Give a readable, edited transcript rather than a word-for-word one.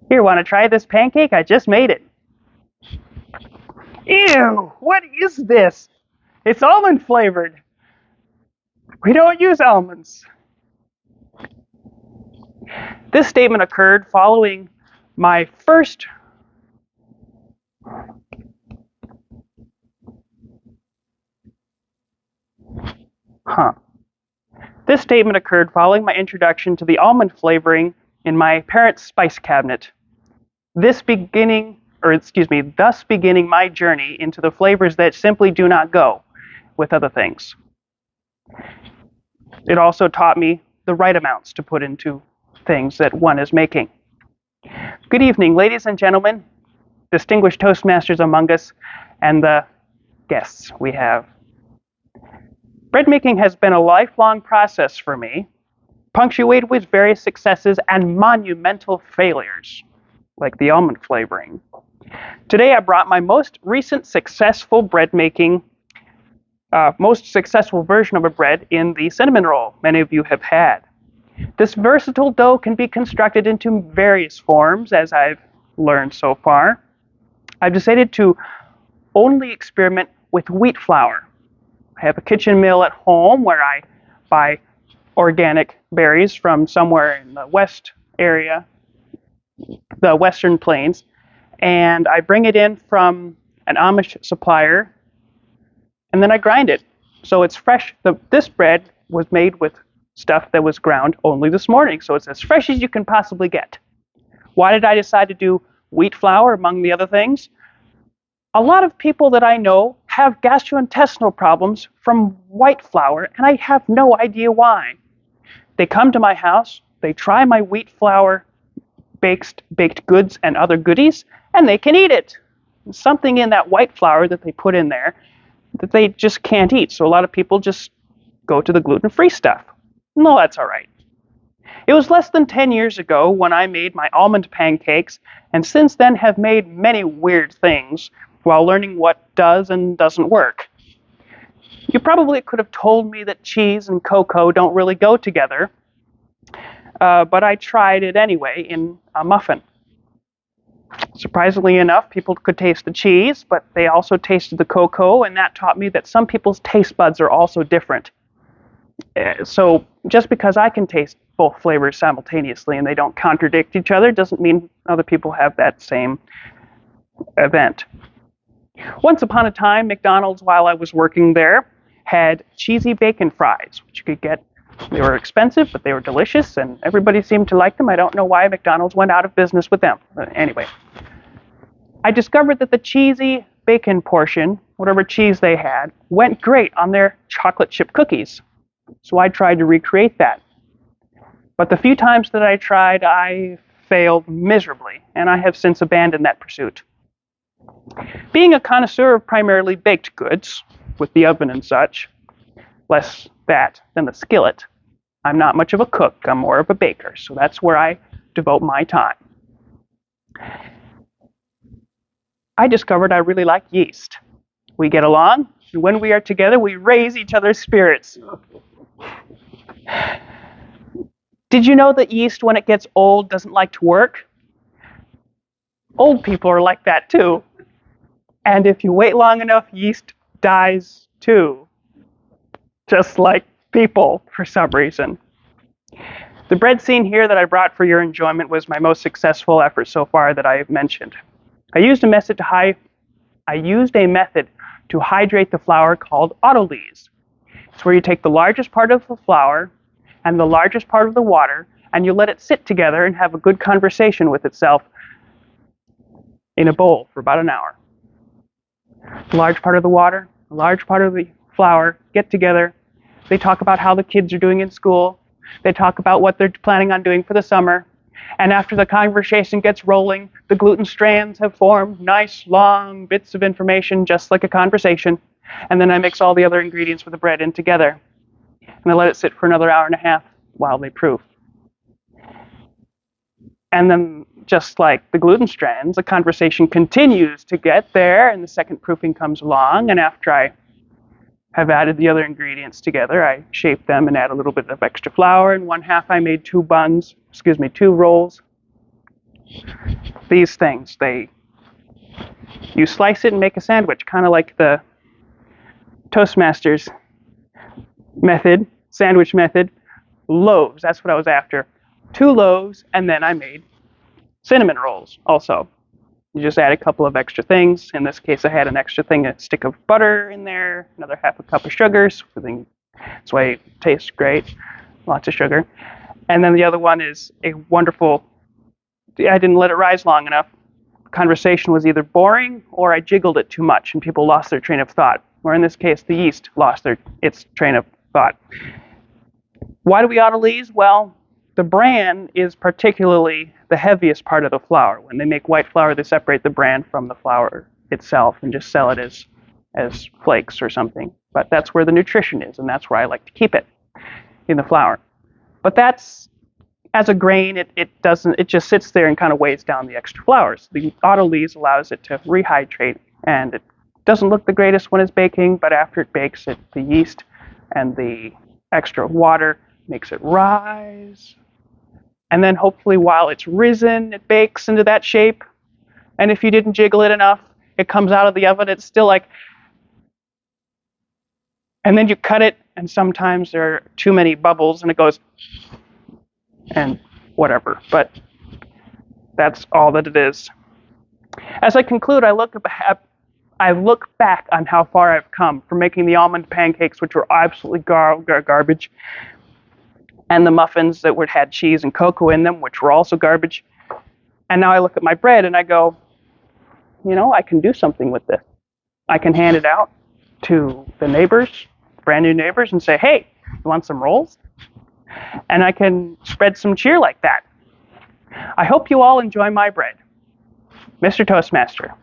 Here, want to try this pancake? I just made it. Ew, what is this? It's almond flavored. We don't use almonds. This statement occurred following my first huh. This statement occurred following my introduction to the almond flavoring in my parents' spice cabinet. Thus beginning my journey into the flavors that simply do not go with other things. It also taught me the right amounts to put into things that one is making. Good evening, ladies and gentlemen, distinguished Toastmasters among us, and the guests we have. Bread making has been a lifelong process for me, punctuated with various successes and monumental failures, like the almond flavoring. Today I brought my most recent successful most successful version of a bread in the cinnamon roll many of you have had. This versatile dough can be constructed into various forms, as I've learned so far. I've decided to only experiment with wheat flour. I have a kitchen mill at home where I buy organic berries from somewhere in the west area, the western plains, and I bring it in from an Amish supplier, and then I grind it. So it's fresh. This bread was made with stuff that was ground only this morning, so it's as fresh as you can possibly get. Why did I decide to do wheat flour among the other things? A lot of people that I know have gastrointestinal problems from white flour, and I have no idea why. They come to my house, they try my wheat flour baked goods and other goodies, and they can eat it. There's something in that white flour that they put in there that they just can't eat, so a lot of people just go to the gluten-free stuff. No, that's all right. It was less than 10 years ago when I made my almond pancakes, and since then have made many weird things while learning what does and doesn't work. You probably could have told me that cheese and cocoa don't really go together, but I tried it anyway in a muffin. Surprisingly enough, people could taste the cheese, but they also tasted the cocoa, and that taught me that some people's taste buds are also different. So just because I can taste both flavors simultaneously and they don't contradict each other doesn't mean other people have that same event. Once upon a time, McDonald's, while I was working there, had cheesy bacon fries, which you could get. They were expensive, but they were delicious, and everybody seemed to like them. I don't know why McDonald's went out of business with them. But anyway, I discovered that the cheesy bacon portion, whatever cheese they had, went great on their chocolate chip cookies. So I tried to recreate that. But the few times that I tried, I failed miserably, and I have since abandoned that pursuit. Being a connoisseur of primarily baked goods, with the oven and such, less that than the skillet, I'm not much of a cook, I'm more of a baker, so that's where I devote my time. I discovered I really like yeast. We get along, and when we are together, we raise each other's spirits. Did you know that yeast, when it gets old, doesn't like to work? Old people are like that too. And if you wait long enough, yeast dies too. Just like people, for some reason. The bread scene here that I brought for your enjoyment was my most successful effort so far that I have mentioned. I used a method to hydrate the flour called odyssey. It's where you take the largest part of the flour and the largest part of the water, and you let it sit together and have a good conversation with itself in a bowl for about an hour. A large part of the water, a large part of the flour get together. They talk about how the kids are doing in school. They talk about what they're planning on doing for the summer. And after the conversation gets rolling, the gluten strands have formed nice, long bits of information, just like a conversation. And then I mix all the other ingredients for the bread in together. And I let it sit for another hour and a half while they proof. And then, just like the gluten strands, the conversation continues to get there, and the second proofing comes along, and after I have added the other ingredients together, I shape them and add a little bit of extra flour. In one half, I made two rolls. these things. You slice it and make a sandwich, kind of like the Toastmasters method, sandwich method. Loaves, that's what I was after. 2 loaves, and then I made cinnamon rolls also. You just add a couple of extra things. In this case, I had an extra thing, a stick of butter in there, another half a cup of sugar. So that's why it tastes great. Lots of sugar. And then the other one is a wonderful, I didn't let it rise long enough. Conversation was either boring or I jiggled it too much and people lost their train of thought. Or in this case, the yeast lost its train of thought. Why do we autolyse? Well, the bran is particularly the heaviest part of the flour. When they make white flour, they separate the bran from the flour itself and just sell it as flakes or something. But that's where the nutrition is, and that's where I like to keep it, in the flour. But that's, as a grain, it just sits there and kind of weighs down the extra flours. The autolyse allows it to rehydrate, and it doesn't look the greatest when it's baking, but after it bakes, the yeast and the extra water makes it rise. And then hopefully while it's risen, it bakes into that shape. And if you didn't jiggle it enough, it comes out of the oven, it's still like, and then you cut it, and sometimes there are too many bubbles, and it goes, and whatever. But that's all that it is. As I conclude, I look back on how far I've come from making the almond pancakes, which were absolutely garbage, and the muffins that had cheese and cocoa in them, which were also garbage. And now I look at my bread and I go, I can do something with this. I can hand it out to the neighbors, brand new neighbors, and say, hey, you want some rolls? And I can spread some cheer like that. I hope you all enjoy my bread. Mr. Toastmaster.